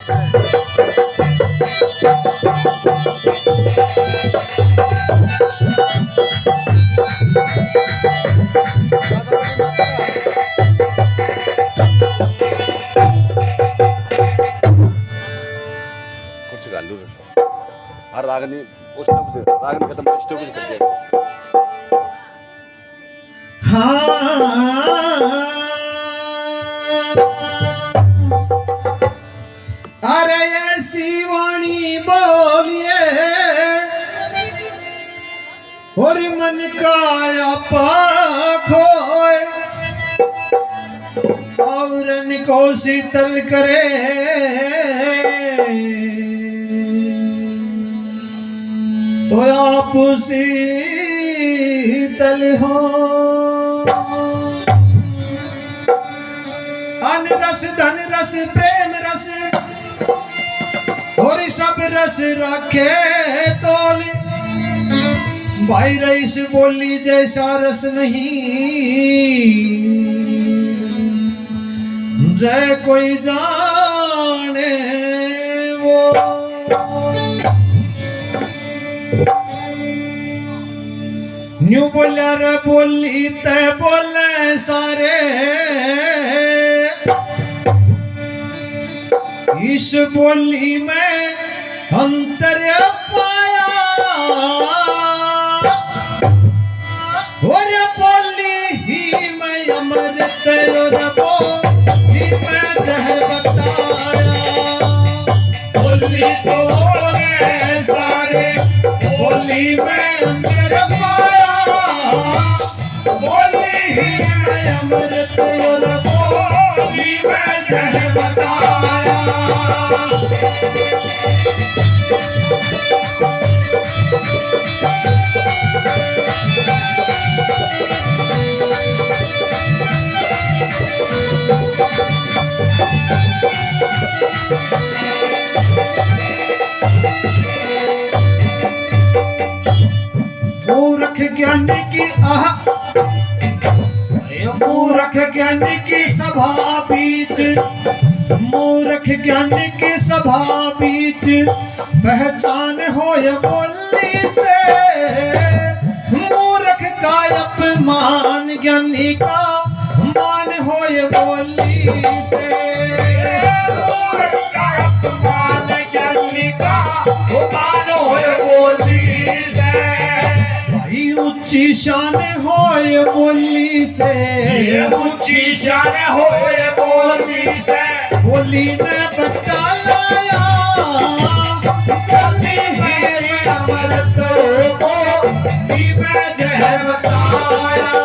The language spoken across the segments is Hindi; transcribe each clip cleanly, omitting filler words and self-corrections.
कुछ गालू हर रागनी उस रागनी खत्म स्टॉप कर दिया। अरे ऐसी वाणी बोलिए और मन का खोए और को शीतल करे तो आप शीतल हो। अन रस धन रस प्रेम रस और सब रस रखे तोल भाई रईस बोली जैसा रस नहीं जय कोई जाने वो। न्यू बोलिया रे बोली ते बोले सारे इस बोली में अंतर पाया और बोली ही में अमृत और बोली में जहर बताया। बोली तो सारे बोली में अंतर पाया बोली ही में अमृत और बोली में जहर बताया। मूर्ख ज्ञानी की मूर्ख ज्ञानी की सभा बीच मूर्ख ज्ञानी की सभा बीच पहचान हो बोली से मूर्ख का अपमान ज्ञानी का मान हो बोली से। मूर्ख का अपमान ज्ञानी का मान हो बोली से भाई ऊंची शान हो बोली से ऊंची शान हो बोली से। बोली ने बट्टा लाया बोली मेरी अमृत को मैं जहर बताया।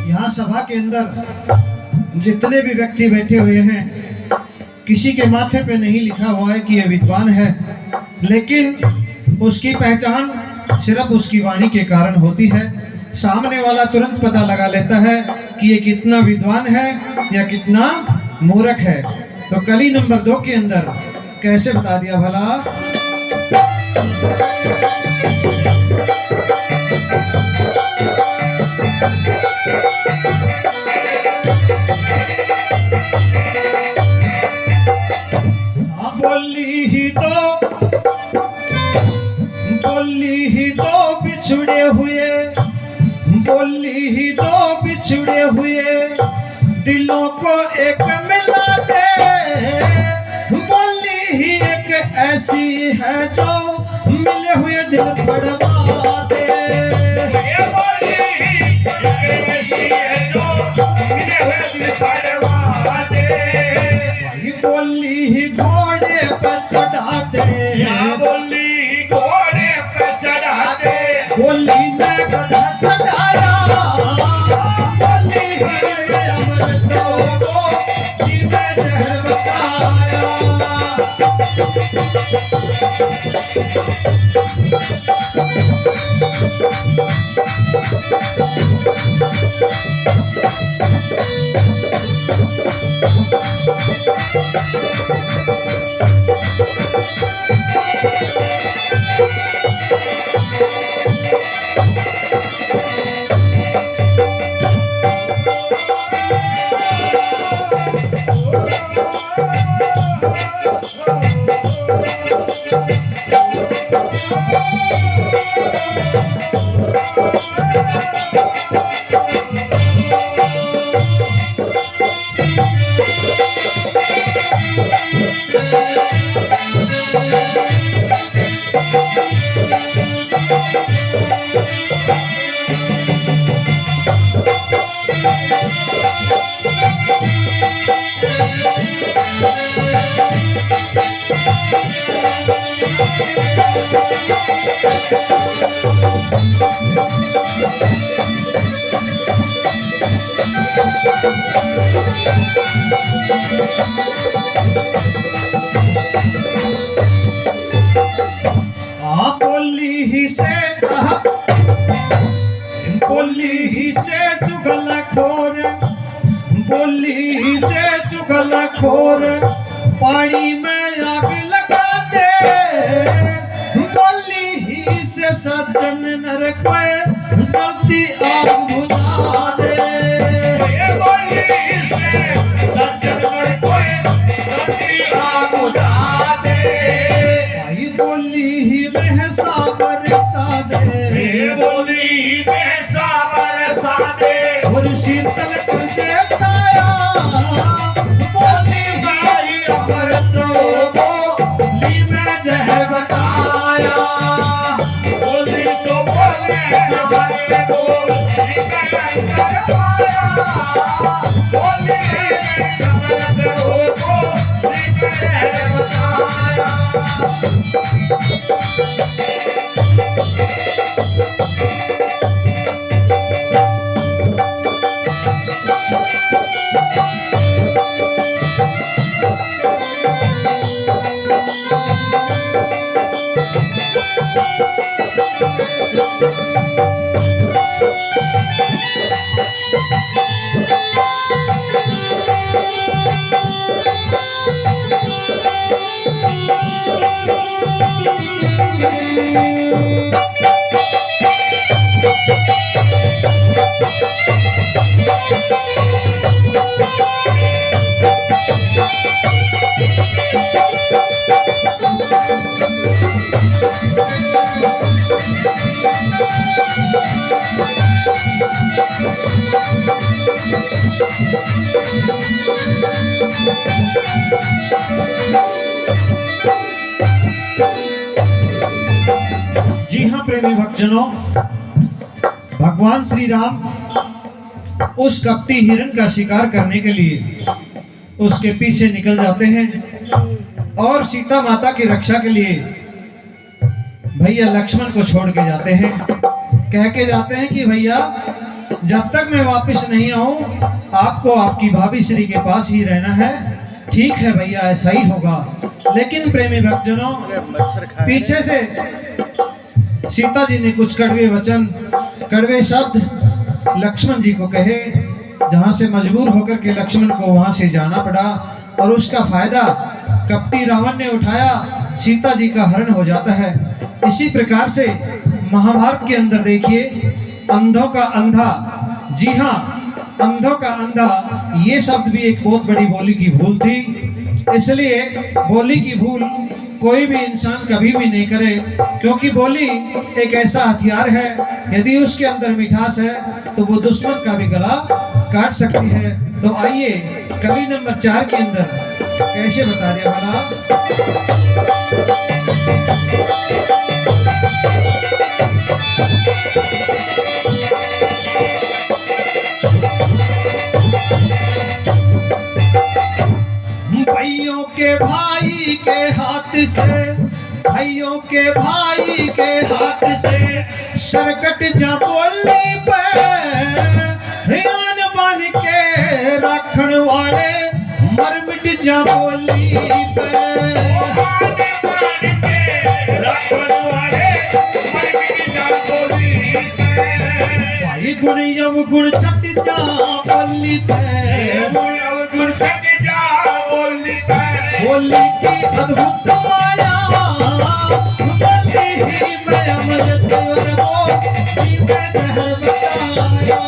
यहाँ सभा के अंदर जितने भी व्यक्ति बैठे हुए हैं किसी के माथे पे नहीं लिखा हुआ है कि ये विद्वान है, लेकिन उसकी पहचान सिर्फ उसकी वाणी के कारण होती है। सामने वाला तुरंत पता लगा लेता है कि ये कितना विद्वान है या कितना मूर्ख है। तो कली नंबर 2 के अंदर कैसे बता दिया भला। बोली ही दो बिछड़े हुए बोली ही दो बिछड़े हुए दिलों को एक मिला दे, बोली ही एक ऐसी है जो मिले हुए दिल भड़वा दे। ये बोली ही एक ऐसी है जो मिले हुए दिल भड़वा दे। ये बोली ही घोड़े पे चढ़ा दे, बोली ही घोड़े पे चढ़ा दे। बोली ने गधा चढ़ाया, बोली ही अमृतों को जी में जहर बताया। बोली ही से चुगलखोर, बोली ही से चुगलखोर पानी में आग लगा दे, बोली ही से सज्जन नर को जल्दी आग बुझा दे। ये बोली ही से सज्जन नर को जल्दी आग बुझा दे। भाई बोली ही महसा बरसा दे, ये बोली ही महसा बरसा दे। और शीतल कर देखाया, बोली भाई अमृतों को ली में जहर बताया। बोली तो बोले हमारे बोल निकल पाया। बोली अमृतों को निकल बताया। जी हाँ प्रेमी भक्तजनों, भगवान श्री राम उस कपटी हिरण का शिकार करने के लिए उसके पीछे निकल जाते हैं और सीता माता की रक्षा के लिए भैया लक्ष्मण को छोड़ के जाते हैं। कह के जाते हैं कि भैया जब तक मैं वापस नहीं आऊं आपको आपकी भाभी श्री के पास ही रहना है। ठीक है भैया, ऐसा ही होगा। लेकिन प्रेमी भक्तजनों, पीछे से सीता जी ने कुछ कड़वे वचन, कड़वे शब्द लक्ष्मण जी को कहे, जहां से मजबूर होकर के लक्ष्मण को वहां से जाना पड़ा और उसका फायदा कपटी रावण ने उठाया, सीता जी का हरण हो जाता है। इसी प्रकार से महाभारत के अंदर देखिए, अंधों का अंधा, जी हाँ अंधों का अंधा, ये शब्द भी एक बहुत बड़ी बोली की भूल थी। इसलिए बोली की भूल कोई भी इंसान कभी भी नहीं करे, क्योंकि बोली एक ऐसा हथियार है, यदि उसके अंदर मिठास है तो वो दुश्मन का भी गला काट सकती है। तो आइए कवि नंबर 4 के अंदर कैसे बता दिया वाला। भाइयों के भाई के हाथ से, भाइयों के भाई के हाथ से सरकट जा बोली पे, ध्यान बन के रखण वाले मर मिट जा बोली पे। भाई गुण यव गुण छट जा बोली पे, गुण छट जा बोली पे। बोली की अद्भुत माया, बोली ही मैं अमृत और वो ही मैं जहर बताया।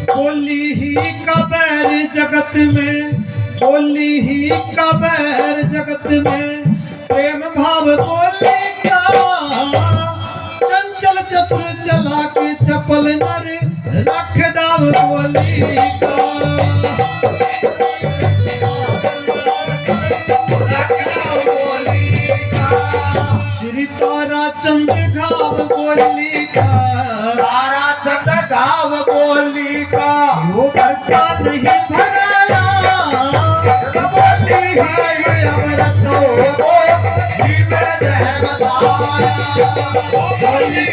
बोली ही का बैर जगत में, बोली ही का बैर जगत में, प्रेम भाव बोली का, चंचल चतुर चलाक चपल नर रख दाव बोली का। श्री तारा चंद घाव बोली का, तारा चंद घाव बोली का। यो भरता नहीं भराया, बोली है अमृत हो ही मैं जहर बताया। बोली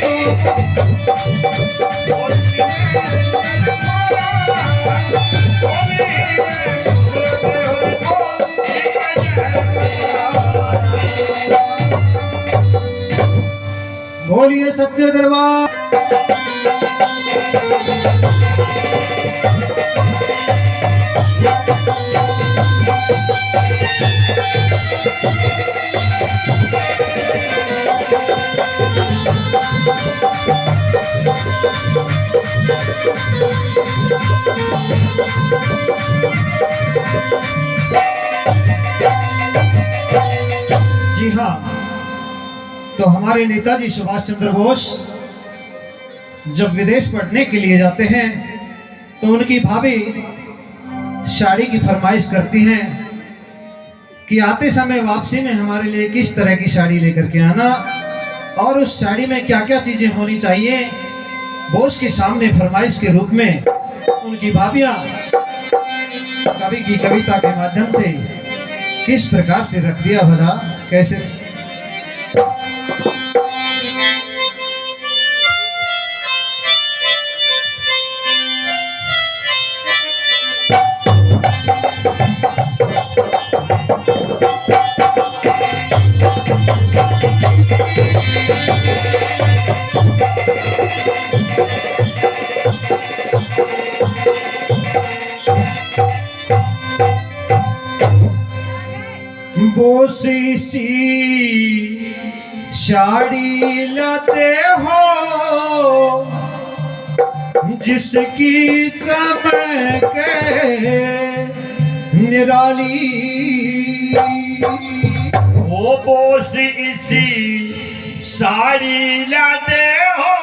बोलिए सच्चे दरबार। जी हाँ, तो हमारे नेताजी सुभाष चंद्र बोस जब विदेश पढ़ने के लिए जाते हैं तो उनकी भाभी साड़ी की फरमाइश करती हैं कि आते समय वापसी में हमारे लिए किस तरह की साड़ी लेकर के आना और उस साड़ी में क्या क्या चीजें होनी चाहिए। बोस के सामने फरमाइश के रूप में उनकी भाभियां कवि की कविता के माध्यम से किस प्रकार से रख दिया भला, कैसे। बोसी सी साड़ी लाते हो जिसकी चमक निराली, वो बोस इसी साड़ी लाते हो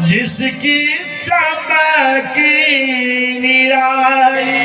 जिसकी चमक निराली।